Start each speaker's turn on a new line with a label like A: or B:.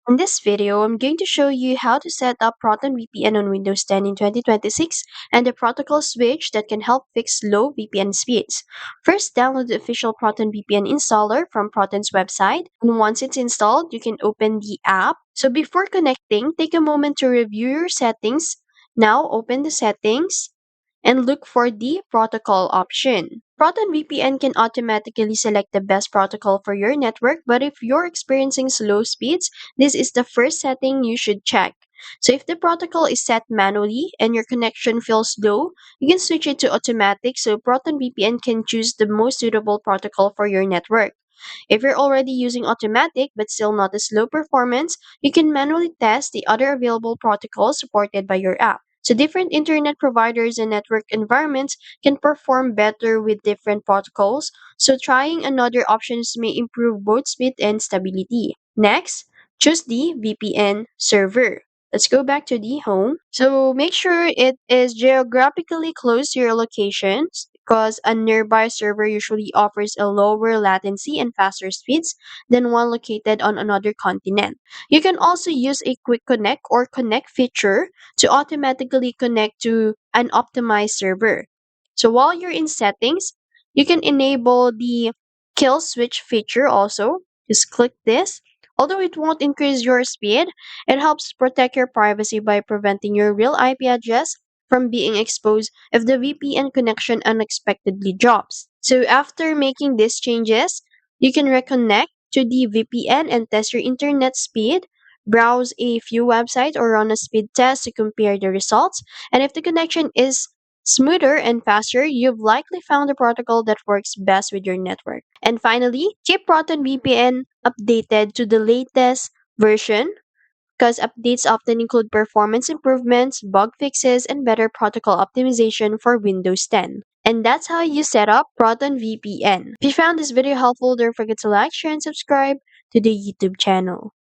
A: In this video, I'm going to show you how to set up Proton VPN on Windows 10 in 2026 and the protocol switch that can help fix slow VPN speeds. First, download the official Proton VPN installer from Proton's website. And once it's installed, you can open the app. So before connecting, take a moment to review your settings. Now open the settings and look for the protocol option. Proton VPN can automatically select the best protocol for your network, but if you're experiencing slow speeds, this is the first setting you should check. So if the protocol is set manually and your connection feels slow, you can switch it to automatic so Proton VPN can choose the most suitable protocol for your network. If you're already using automatic but still not a slow performance, you can manually test the other available protocols supported by your app. So different internet providers and network environments can perform better with different protocols, so trying another options may improve both speed and stability. Next, choose the VPN server. Let's go back to the home. So make sure it is geographically close to your locations because a nearby server usually offers a lower latency and faster speeds than one located on another continent. You can also use a quick connect or connect feature to automatically connect to an optimized server. So while you're in settings, you can enable the kill switch feature also. Just click this. Although it won't increase your speed, it helps protect your privacy by preventing your real IP address from being exposed if the VPN connection unexpectedly drops. So after making these changes, you can reconnect to the VPN and test your internet speed, browse a few websites or run a speed test to compare the results. And if the connection is smoother and faster, you've likely found a protocol that works best with your network. And finally, keep Proton VPN updated to the latest version because updates often include performance improvements, bug fixes, and better protocol optimization for Windows 10. And that's how you set up Proton VPN. If you found this video helpful, don't forget to like, share, and subscribe to the YouTube channel.